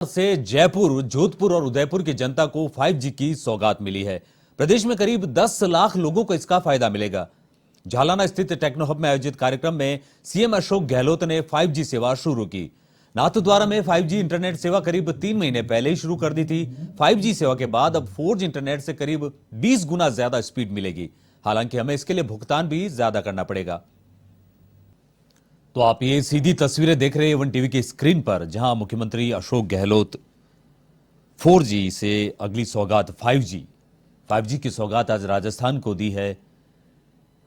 से जयपुर, जोधपुर और उदयपुर की जनता को 5G की सौगात मिली है। प्रदेश में करीब 10 लाख लोगों को इसका फायदा मिलेगा। झालाना स्थित टेक्नो हब में आयोजित कार्यक्रम में सीएम अशोक गहलोत ने 5G सेवा शुरू की। नाथद्वारा में 5G इंटरनेट सेवा करीब 3 महीने पहले ही शुरू कर दी थी। 5G सेवा के बाद अब 4G इंटरनेट से करीब 20 गुना ज्यादा स्पीड मिलेगी। हालांकि हमें इसके लिए भुगतान भी ज्यादा करना पड़ेगा। तो आप ये सीधी तस्वीरें देख रहे हैं वन टीवी की स्क्रीन पर, जहां मुख्यमंत्री अशोक गहलोत 4G से अगली सौगात 5G की सौगात आज राजस्थान को दी है।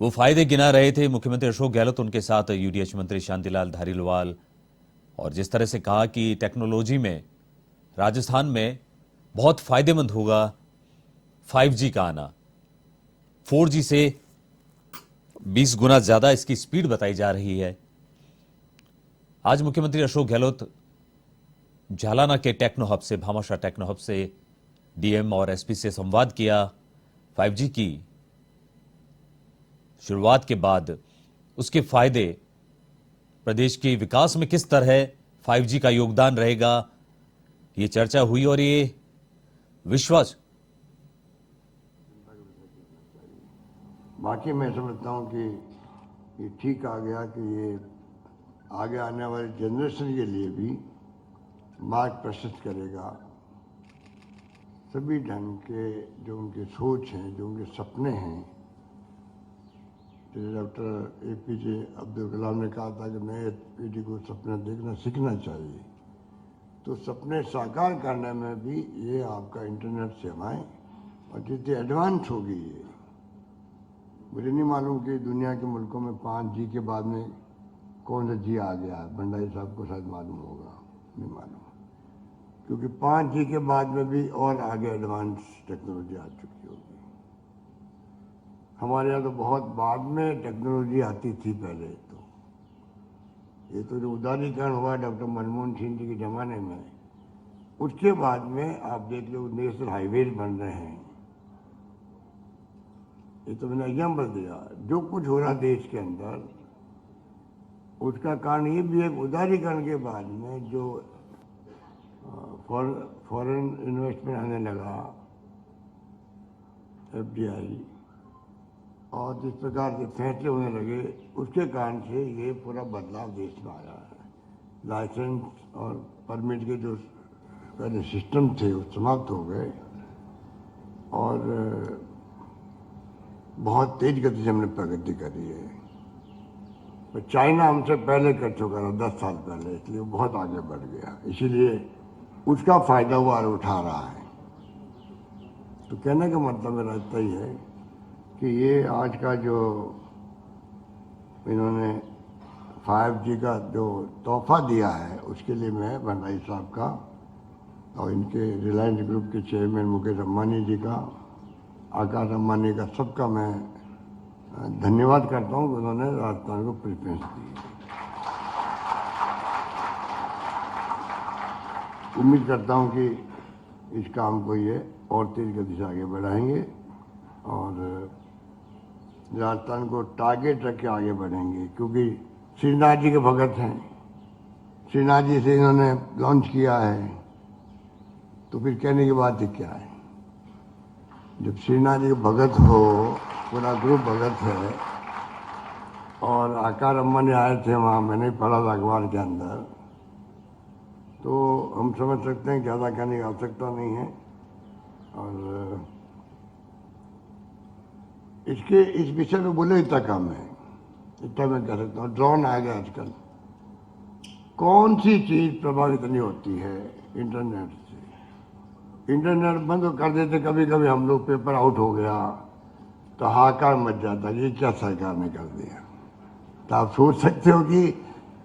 वो फायदे गिना रहे थे मुख्यमंत्री अशोक गहलोत, उनके साथ यूडीएच मंत्री शांतिलाल धारीवाल, और जिस तरह से कहा कि टेक्नोलॉजी में राजस्थान में बहुत फायदेमंद होगा 5G का आना। 4G से 20 गुना ज्यादा इसकी स्पीड बताई जा रही है। आज मुख्यमंत्री Ashok Gehlot Jhalana K techno hub से, भामाशाह टेक्नो हब से डीएम और एसपी से संवाद किया। 5G की शुरुआत के बाद उसके फायदे, प्रदेश के विकास में किस तरह 5G का योगदान रहेगा, ये चर्चा हुई और ये विश्वास। बाकी मैं समझता हूं कि ये ठीक आ गया कि ये आगे आने वाले जनरेशन के लिए भी मार्ग प्रशस्त करेगा। सभी ढंग के जो उनके सोच हैं, जो उनके सपने हैं, जैसे डॉक्टर एपीजे अब्दुल कलाम ने कहा था कि नए पीढ़ी को सपने देखना सीखना चाहिए, तो सपने साकार करने में भी ये आपका इंटरनेट सेवाएं और जितनी एडवांस होगी ये, मुझे नहीं मालूम कि दुनिया के मुल्कों में 5G के बाद में कौन सा जी आ गया है। भंडारी साहब को शायद मालूम होगा, नहीं मालूम, क्योंकि 5G के बाद में भी और आगे एडवांस टेक्नोलॉजी आ चुकी होगी। हमारे यहाँ तो बहुत बाद में टेक्नोलॉजी आती थी। पहले तो ये तो जो उदारीकरण हुआ डॉक्टर मनमोहन सिंह जी के ज़माने में, उसके बाद में आप देख लो नेशनल हाईवेज बन रहे हैं। ये तो मैंने एग्जाम्पल दिया। जो कुछ हो रहा देश के अंदर, उसका कारण ये भी है उदारीकरण के बाद में जो फॉरेन इन्वेस्टमेंट आने लगा, FDI, और जिस प्रकार के फैसले होने लगे, उसके कारण से ये पूरा बदलाव देश में आया है। लाइसेंस और परमिट के जो पहले सिस्टम थे वो समाप्त हो गए और बहुत तेज गति से हमने प्रगति करी है। तो चाइना हमसे पहले कर चुका था, 10 साल पहले, इसलिए वो बहुत आगे बढ़ गया। इसीलिए उसका फायदा वो और उठा रहा है। तो कहने का मतलब मेरा इतना ही है कि ये आज का जो इन्होंने 5G का जो तोहफा दिया है, उसके लिए मैं भंडारी साहब का और इनके रिलायंस ग्रुप के चेयरमैन मुकेश अंबानी जी का, आकाश अंबानी का, सबका मैं धन्यवाद करता हूँ कि उन्होंने राजस्थान को प्रेफरेंस दी। उम्मीद करता हूँ कि इस काम को ये और तेज गति से आगे बढ़ाएंगे और राजस्थान को टारगेट रख के आगे बढ़ेंगे, क्योंकि श्रीनाथ जी के भगत हैं। श्रीनाथ जी से इन्होंने लॉन्च किया है, तो फिर कहने की बात ही क्या है। जब श्रीनाथ जी के भगत हो, पूरा ग्रुप भगत है, और आकार अम्बानी आए थे वहाँ, मैंने पढ़ा था अखबार के अंदर, तो हम समझ सकते हैं ज़्यादा कहने की आवश्यकता नहीं है। और इसके इस विषय में बोले इतना कम है, इतना मैं कह सकता हूँ। ड्रोन आ गया आजकल। कौन सी चीज़ प्रभावित नहीं होती है इंटरनेट से। इंटरनेट बंद कर देते कभी कभी हम लोग, पेपर आउट हो गया तो हाहाकार मच जाता, ये क्या सरकार ने कर दिया। तो आप सोच सकते हो कि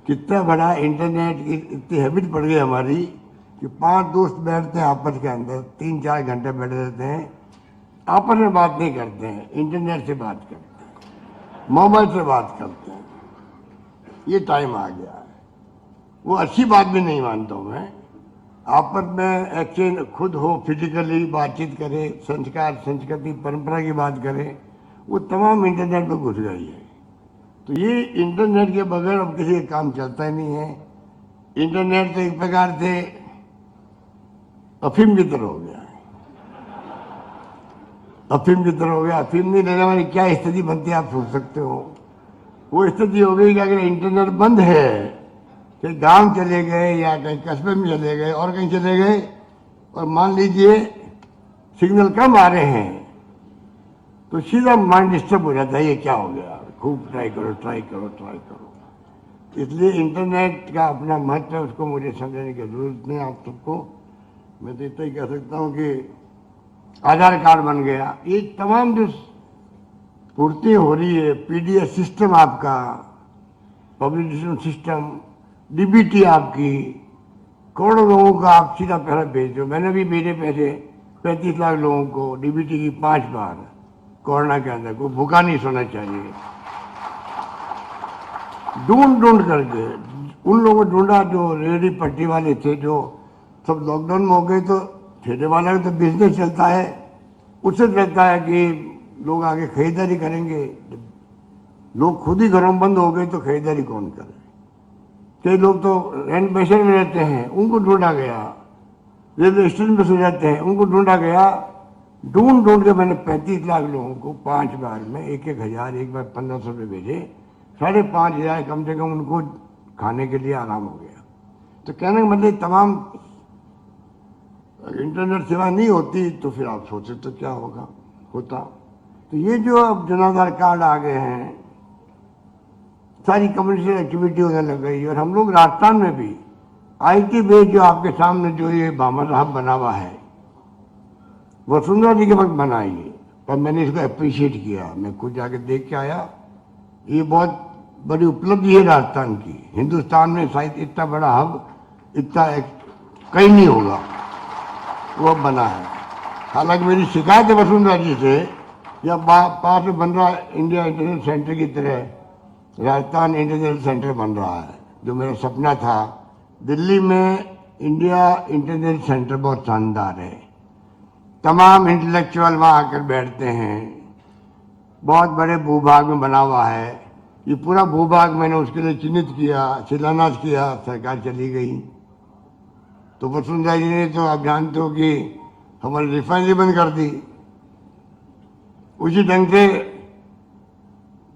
कितना बड़ा इंटरनेट की इतनी हैबिट पड़ गई हमारी कि 5 दोस्त बैठते हैं आपस के अंदर, 3-4 घंटे बैठे रहते हैं, आपस में बात नहीं करते हैं, इंटरनेट से बात करते हैं, मोबाइल से बात करते हैं। ये टाइम आ गया है। वो अच्छी बात भी नहीं मानता हूँ मैं। आपस में एक्सचेंज खुद हो, फिजिकली बातचीत करें, संस्कार, संस्कृति, परंपरा की बात करें, वो तमाम इंटरनेट में घुस गई है। तो ये इंटरनेट के बगैर अब किसी का काम चलता ही नहीं है। इंटरनेट तो एक प्रकार से अफीम की तरह हो गया है, अफीम की तरह हो गया। अफीम नहीं लेने वाली क्या स्थिति बनती है आप सोच सकते हो। वो स्थिति हो गई कि अगर इंटरनेट बंद है, कहीं गांव चले गए या कहीं कस्बे में चले गए और कहीं चले गए, और मान लीजिए सिग्नल कम आ रहे हैं, तो सीधा माइंड डिस्टर्ब हो जाता है, ये क्या हो गया, खूब ट्राई करो ट्राई करो ट्राई करो। इसलिए इंटरनेट का अपना महत्व है, उसको मुझे समझने की जरूरत नहीं आप सबको। मैं तो इतना ही कह सकता हूँ कि आधार कार्ड बन गया, ये तमाम जो पूर्ति हो रही है, पीडीएस सिस्टम आपका, पब्लिकेशन सिस्टम, डीबीटी आपकी, करोड़ों लोगों का आप सीधा पैसा भेज दो। मैंने भी मेरे पैसे 35 लाख लोगों को डीबीटी की 5 बार कोरोना के अंदर, कोई भूखा नहीं सोना चाहिए। ढूंढ करके उन लोगों को ढूंढा जो रेहड़ी पट्टी वाले थे, जो सब लॉकडाउन में हो गए, तो ठेले वाला का तो बिजनेस चलता है, उससे चलता है कि लोग आगे खरीदारी करेंगे। लोग खुद ही घरों बंद हो गए तो खरीदारी कौन करे। कई लोग तो रेनोवेशन में रहते हैं, उनको ढूंढा गया। रेलवे स्टेशन में सो जाते हैं, उनको ढूंढा गया। ढूंढ के मैंने 35 लाख लोगों को 5 बार में 1,000, एक बार 1,500 रुपये भेजे, 5,500 कम से कम उनको खाने के लिए आराम हो गया। तो कहने का मतलब तमाम इंटरनेट सेवा नहीं होती तो फिर आप सोचे तो क्या होता। तो ये जो अब जन आधार कार्ड आ गए हैं, सारी कम्युनिकेशन एक्टिविटी होने लग गई। और हम लोग राजस्थान में भी आईटी बेस जो आपके सामने जो ये भामा साहब बना हुआ है, वसुंधरा जी के वक्त बनाई है, पर मैंने इसको अप्रिशिएट किया, मैं खुद जाके देख के आया। ये बहुत बड़ी उपलब्धि है राजस्थान की। हिंदुस्तान में शायद इतना बड़ा हब इतना कहीं नहीं होगा, वो बना है। हालांकि मेरी शिकायत है वसुंधरा जी से, या पास में बन रहा इंडिया इंटरनेट सेंटर की तरह राजस्थान इंटरनेट सेंटर बन रहा है, जो मेरा सपना था। दिल्ली में इंडिया इंटरनेट सेंटर बहुत शानदार है, तमाम इंटेलेक्चुअल वहाँ आकर बैठते हैं, बहुत बड़े भूभाग में बना हुआ है। ये पूरा भूभाग मैंने उसके लिए चिन्हित किया, शिलान्यास किया, सरकार चली गई। तो वसुंधरा जी ने तो आप जानते हो कि हमारी रिफाइनरी बंद कर दी। उसी ढंग से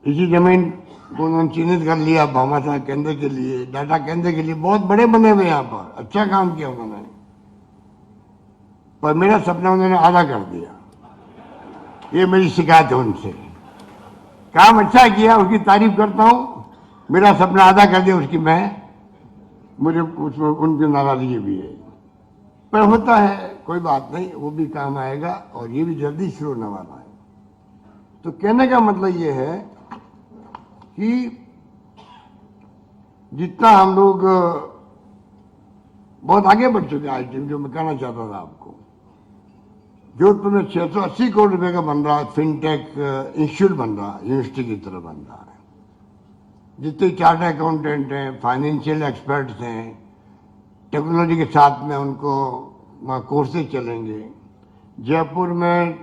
इसी जमीन को उन्होंने चिन्हित कर लिया भामाशाह केंद्र के लिए, डाटा केंद्र के लिए, बहुत बड़े बने हुए यहाँ पर, अच्छा काम किया उन्होंने। पर मेरा सपना उन्होंने आधा कर दिया, ये मेरी शिकायत है उनसे। काम अच्छा किया, उसकी तारीफ करता हूँ, मेरा सपना आधा कर दिया उसकी मुझे उसमें उनकी नाराजगी भी है। पर होता है, कोई बात नहीं, वो भी काम आएगा और ये भी जल्दी शुरू होने वाला है। तो कहने का मतलब ये है कि जितना हम लोग बहुत आगे बढ़ चुके हैं आईटी में, जो मैं कहना चाहता था आपको। जोधपुर में 680 करोड़ रुपए का बन रहा है फिनटेक इंस्टीट्यूट, बन रहा है, यूनिवर्सिटी की तरह बन रहा है। जितने चार्टर्ड अकाउंटेंट हैं, फाइनेंशियल एक्सपर्ट्स हैं, टेक्नोलॉजी के साथ में उनको वहाँ कोर्सेज चलेंगे। जयपुर में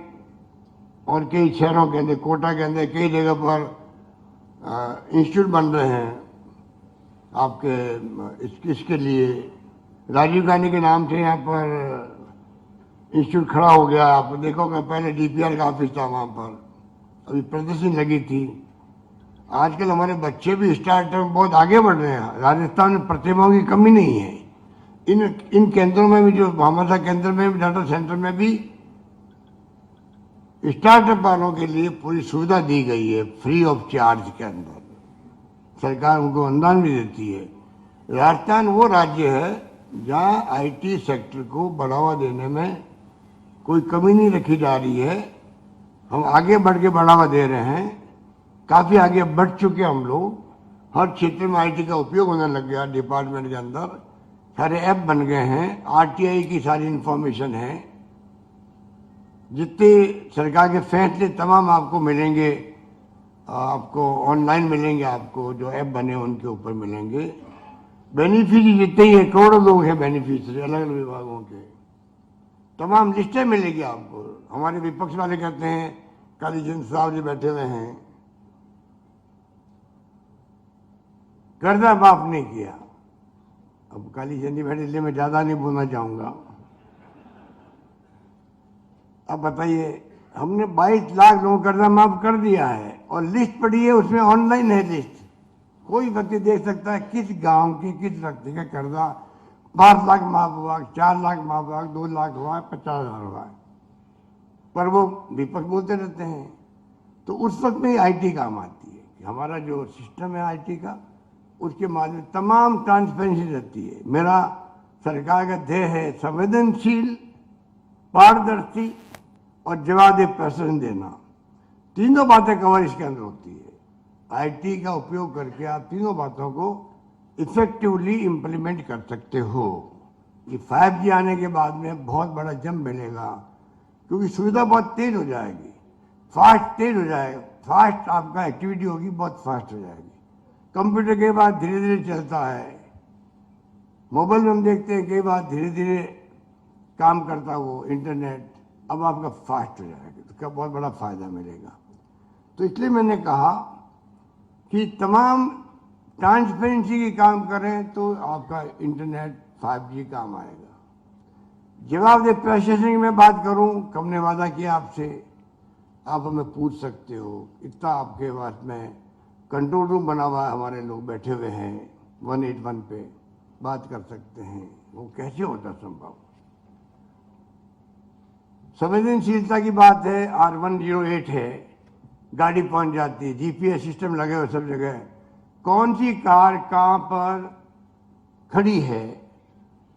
और कई शहरों के अंदर, कोटा के अंदर कई जगह पर इंस्टीट्यूट बन रहे हैं आपके इसके लिए। राजीव गांधी के नाम से यहाँ पर इंस्टीट्यूट खड़ा हो गया। आप देखोगे पहले डीपीआर का ऑफिस था वहाँ पर, अभी प्रदर्शनी लगी थी। आजकल हमारे बच्चे भी स्टार्टअप में बहुत आगे बढ़ रहे हैं। राजस्थान में प्रतिभाओं की कमी नहीं है। इन केंद्रों में भी, जो भामाशाह केंद्र में भी, डाटा सेंटर में भी स्टार्टअप वालों के लिए पूरी सुविधा दी गई है, फ्री ऑफ चार्ज के अंदर। सरकार उनको अनुदान भी देती है। राजस्थान वो राज्य है जहाँ आईटी सेक्टर को बढ़ावा देने में कोई कमी नहीं रखी जा रही है। हम आगे बढ़ के बढ़ावा दे रहे हैं, काफ़ी आगे बढ़ चुके हम लोग। हर क्षेत्र में आईटी का उपयोग होने लग गया। डिपार्टमेंट के अंदर सारे ऐप बन गए हैं, आरटीआई की सारी इंफॉर्मेशन है। जितने सरकार के फैसले तमाम आपको मिलेंगे, आपको ऑनलाइन मिलेंगे, आपको जो ऐप बने उनके ऊपर मिलेंगे। बेनिफिशियरी जितने ही हैं, करोड़ों लोग हैं बेनिफिशियरी, अलग अलग विभागों के, तमाम लिस्टें मिलेगी आपको। हमारे विपक्ष वाले कहते हैं, कालीचंद साहब जी बैठे हुए हैं, कर्जा माफ नहीं किया। अब कालीचंद जी बैठे, इसलिए मैं ज़्यादा नहीं बोलना चाहूँगा। अब बताइए, हमने 22 लाख लोगों को कर्जा माफ कर दिया है और लिस्ट पड़ी है, उसमें ऑनलाइन है लिस्ट। कोई व्यक्ति देख सकता है किस गांव की किस व्यक्ति का कर्जा 5 लाख माफ हुआ, 4 लाख माफ हुआ, 2 लाख हुआ, 50,000 हुआ। पर वो विपक्ष बोलते रहते हैं। तो उस वक्त में आईटी काम आती है कि हमारा जो सिस्टम है आईटी का, उसके माध्यम तमाम ट्रांसपेरेंसी रहती है। मेरा सरकार का ध्येय है संवेदनशील, पारदर्शी और जवाबदेह प्रशासन देना। तीनों बातें कवर इसके अंदर होती है। आईटी का उपयोग करके आप तीनों बातों को इफेक्टिवली इम्प्लीमेंट कर सकते हो। ये 5G आने के बाद में बहुत बड़ा जंप मिलेगा, क्योंकि सुविधा बहुत तेज हो जाएगी, तेज हो जाएगा, फास्ट आपका एक्टिविटी होगी, बहुत फास्ट हो जाएगी। कंप्यूटर के बाद धीरे धीरे चलता है, मोबाइल में हम देखते हैं कई बार धीरे धीरे काम करता वो इंटरनेट, अब आपका फास्ट हो जाएगा, तो क्या बहुत बड़ा फायदा मिलेगा। तो इसलिए मैंने कहा कि तमाम ट्रांसपेरेंसी की काम करें तो आपका इंटरनेट 5G काम आएगा। जवाबदेह प्रशासन की मैं बात करूं, हमने वादा किया आपसे, आप हमें पूछ सकते हो। इतना आपके पास में कंट्रोल रूम बना हुआ है, हमारे लोग बैठे हुए हैं 181 पे, बात कर सकते हैं। वो कैसे होता संभव? संवेदनशीलता की बात है, R108 है, गाड़ी पहुंच जाती है, जीपीएस सिस्टम लगे हुए सब जगह, कौन सी कार कहाँ पर खड़ी है,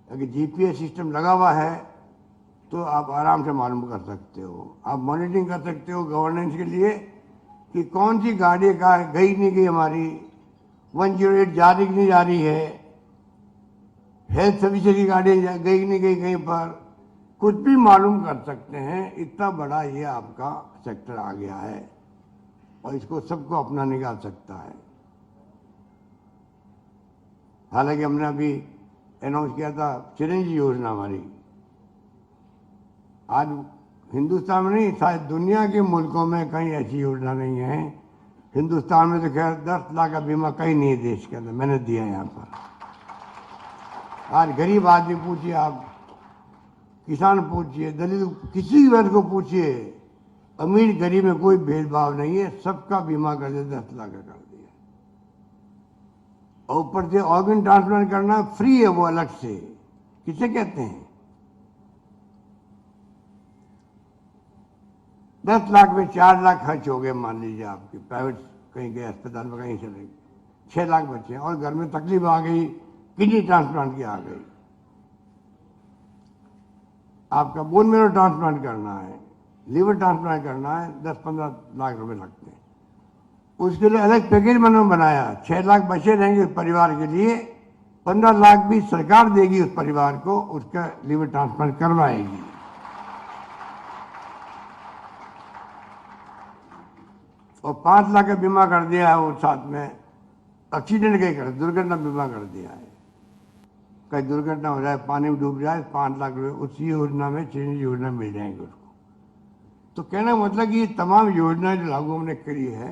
अगर जीपीएस सिस्टम लगा हुआ है तो आप आराम से मालूम कर सकते हो। आप मॉनिटरिंग कर सकते हो गवर्नेंस के लिए कि कौन सी गाड़ी का गई नहीं गई, हमारी 108 जा रही नहीं जा रही है, हेल्थ सर्विस की गाड़ी गई नहीं गई कहीं पर, कुछ भी मालूम कर सकते हैं। इतना बड़ा ये आपका सेक्टर आ गया है और इसको सबको अपना निकाल सकता है। हालांकि हमने अभी अनाउंस किया था चिरंजीवी योजना हमारी, आज हिंदुस्तान में नहीं, शायद दुनिया के मुल्कों में कहीं ऐसी योजना नहीं है। हिंदुस्तान में तो खैर 10 लाख का बीमा कहीं नहीं है देश के अंदर, मैंने दिया यहाँ पर। आज गरीब आदमी पूछिए, आप किसान पूछिए, दलित, किसी वर्ग को पूछिए, अमीर गरीब में कोई भेदभाव नहीं है, सबका बीमा कर दिया, 10 लाख का कर दिया। और ऊपर से ऑर्गन ट्रांसप्लांट करना फ्री है, वो अलग से। किसे कहते हैं? 10 लाख में 4 लाख खर्च हो गए, मान लीजिए आपके प्राइवेट कहीं गए अस्पताल में, कहीं चले, 6 लाख बचे और घर में तकलीफ आ गई, किडनी ट्रांसप्लांट की आ गई, आपका बोन मैरो ट्रांसप्लांट करना है, लीवर ट्रांसप्लांट करना है, 10-15 लाख रुपए लगते हैं। उसके लिए अलग पैकेज मैंने बनाया, 6 लाख बचे रहेंगे उस परिवार के लिए, 15 लाख भी सरकार देगी उस परिवार को, उसका लीवर ट्रांसप्लांट करवाएगी। और 5 लाख का बीमा कर दिया है, वो साथ में एक्सीडेंट का ही कर, दुर्घटना बीमा कर दिया है। कहीं दुर्घटना हो जाए, पानी में डूब जाए, 5 लाख रुपए उसी योजना में, चिरंजीवी योजना मिल जाएंगे उसको। तो कहना मतलब कि ये तमाम योजनाएं जो लागू हमने करी है,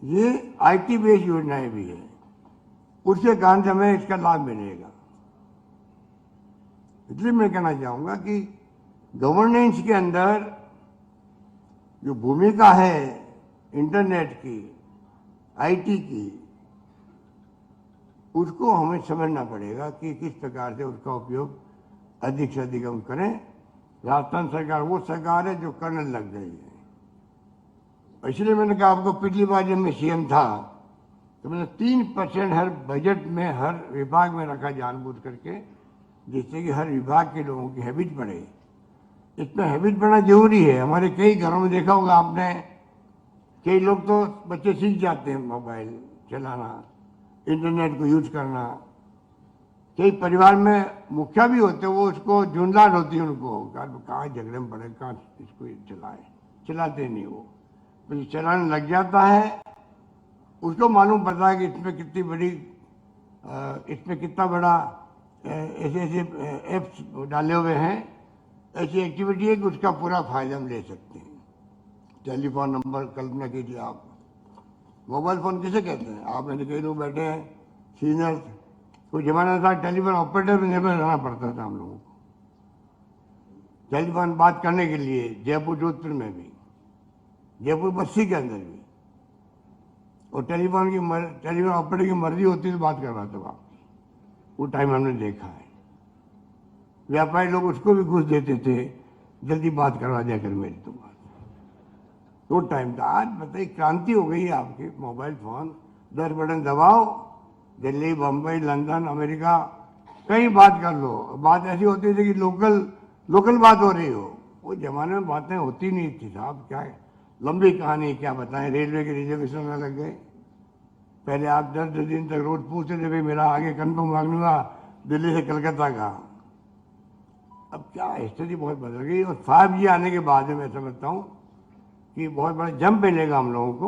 ये आईटी बेस्ड योजनाएं भी है, उसके कारण से हमें इसका लाभ मिलेगा। इसलिए मैं कहना चाहूंगा कि गवर्नेंस के अंदर जो भूमिका है इंटरनेट की, आईटी की, उसको हमें समझना पड़ेगा कि किस प्रकार से उसका उपयोग अधिक से अधिक हम करें। राजस्थान सरकार वो सरकार है जो करने लग गई है। इसलिए मैंने कहा आपको, पिछली बार जब मैं सीएम था तो मैंने 3% हर बजट में, हर विभाग में रखा जानबूझ करके, जिससे कि हर विभाग के लोगों की हैबिट बढ़े। इसमें हैबिट बढ़ना जरूरी है। हमारे कई घरों में देखा होगा आपने, कई लोग तो बच्चे सीख जाते हैं मोबाइल चलाना, इंटरनेट को यूज करना। कई परिवार में मुखिया भी होते हैं, वो उसको झुंझलाहट होती है उनको, कहाँ झगड़े में पड़े, कहाँ इसको चलाते नहीं, वो तो चलाने लग जाता है, उसको मालूम पड़ता है कि इसमें कितनी बड़ी, इसमें कितना बड़ा ऐसे ऐसे ऐप्स डाले हुए हैं, ऐसी एक्टिविटी है कि उसका पूरा फायदा हम ले सकते हैं। टेलीफोन नंबर कल्पना कीजिए आप, मोबाइल फ़ोन किसे कहते हैं? आप में कई लोग बैठे हैं सीनियर, कोई जमाना था टेलीफोन ऑपरेटर में निर्भर रहना पड़ता था हम लोगों को। टेलीफोन बात करने के लिए जयपुर जोधपुर में भी, जयपुर बस्ती के अंदर भी, और टेलीफोन ऑपरेटर की मर्जी होती तो बात करवाते वहाँ, वो टाइम हमने देखा है। व्यापारी लोग उसको भी घूस देते थे, जल्दी बात करवा दिया कर मेरी तो बात, वो टाइम था। आज बताइए क्रांति हो गई है आपके मोबाइल फोन, 10 बटन दबाओ, दिल्ली, बम्बई, लंदन, अमेरिका कहीं बात कर लो। बात ऐसी होती थी कि लोकल बात हो रही हो, वो जमाने में बातें होती नहीं थी साहब। क्या है, लंबी कहानी क्या बताएं, रेलवे के रिजर्वेशन में लग गए। पहले आप 10 दिन तक रोज पूछते थे भाई मेरा आगे कन्फर्म मांगूंगा दिल्ली से कलकत्ता का। अब क्या स्थिति बहुत बदल गई, और 5G आने के बाद में मैं समझता हूँ कि बहुत बड़ा जंप मिलेगा हम लोगों को।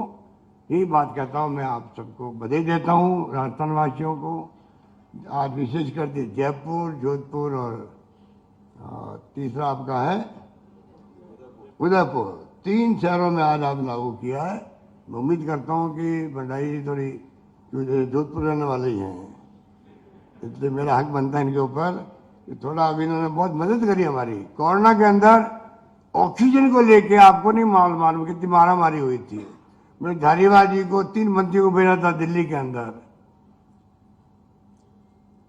यही बात कहता हूँ, मैं आप सबको बधाई देता हूँ, राजस्थान वासियों को। आज विशेष कर जयपुर, जोधपुर और तीसरा आपका है उदयपुर, 3 शहरों में आज आप लागू किया है। मैं उम्मीद करता हूँ कि भंडारी जी थोड़ी जोधपुर रहने वाले ही हैं, इसलिए मेरा हक बनता है इनके ऊपर कि थोड़ा अभी इन्होंने बहुत मदद करी हमारी। कोरोना के अंदर ऑक्सीजन को लेके आपको नहीं मालूम कितनी मारामारी हुई थी। मैं धारीवाल जी को 3 मंत्रियों को भेजा था दिल्ली के अंदर।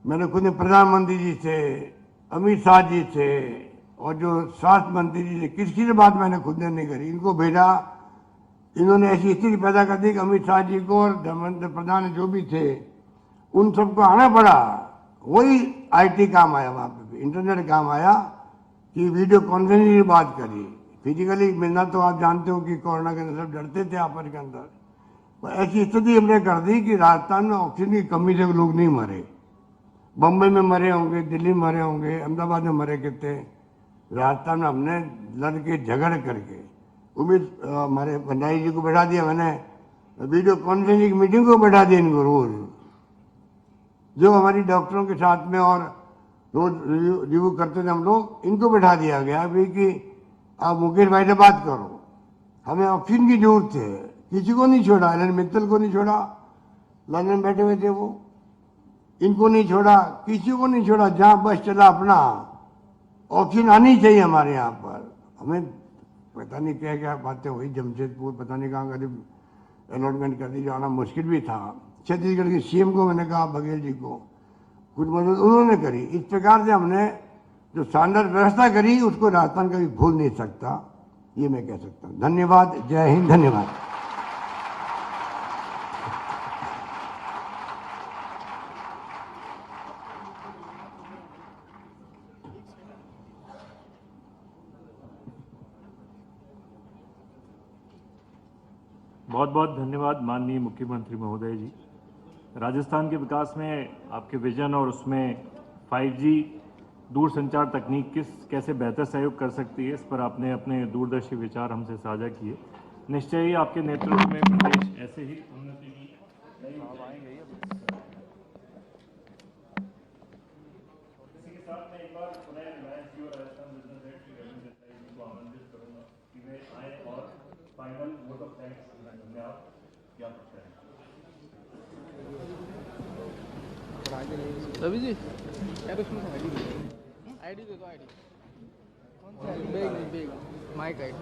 मैंने खुद प्रधानमंत्री जी से, अमित शाह जी से, और जो स्वास्थ्य मंत्री जी से, किसी से बात मैंने खुद ने नहीं करी, इनको भेजा। इन्होंने ऐसी स्थिति पैदा कर दी कि अमित शाह जी को और धर्मेंद्र प्रधान जो भी थे उन सबको आना पड़ा। वही IT काम आया, वहाँ पे इंटरनेट काम आया कि वीडियो कॉन्फ्रेंसिंग की बात करी। फिजिकली मिलना तो आप जानते हो कि कोरोना के अंदर सब डरते थे आपस के अंदर। तो ऐसी स्थिति हमने कर दी कि राजस्थान में ऑक्सीजन की कमी से लोग नहीं मरे। बम्बई में मरे होंगे, दिल्ली में मरे होंगे, अहमदाबाद में मरे कितने, राजस्थान में हमने लड़ के झगड़ करके उम्मीद हमारे भंडारी जी को बैठा दिया, मैंने वीडियो कॉन्फ्रेंसिंग मीटिंग को बैठा दिया इनको रोज, जो हमारी डॉक्टरों के साथ में और रोज रिव्यू करते थे हम लोग, इनको बैठा दिया गया भाई कि आप मुकेश भाई से बात करो, हमें ऑक्सीजन की जरूरत है। किसी को नहीं छोड़ा, एलन मित्तल को नहीं छोड़ा, लंदन बैठे हुए थे वो, इनको नहीं छोड़ा, किसी को नहीं छोड़ा। जहां बस चला अपना ऑक्सीजन आनी चाहिए हमारे यहाँ पर। हमें पता नहीं क्या क्या बातें हुई, जमशेदपुर पता नहीं कहाँ करीब अलॉटमेंट कर दी, जाना मुश्किल भी था। छत्तीसगढ़ के CM को मैंने कहा, बघेल जी को, कुछ मदद उन्होंने करी। इस प्रकार से हमने जो शानदार व्यवस्था करी उसको राजस्थान कभी भूल नहीं सकता, ये मैं कह सकता हूँ। धन्यवाद, जय हिंद, धन्यवाद। बहुत बहुत धन्यवाद माननीय मुख्यमंत्री महोदय जी। राजस्थान के विकास में आपके विजन और उसमें 5G दूरसंचार तकनीक कैसे बेहतर सहयोग कर सकती है, इस पर आपने अपने दूरदर्शी विचार हमसे साझा किए। निश्चय ही आपके नेतृत्व में प्रदेश ऐसे ही उन्नति की इसी के साथ मैं एक बार पुनः रिलायंस जियो राजस्थान बिजनेस हेड श्री रविंद्र देसाई जी को आमंत्रित करूंगा कि वे आए और फाइनल वोट ऑफ थैंक्स धन्यवाद ज्ञापित करें। रवि जी यार उसमें आईडी दे दो, आईडी माइक आईडी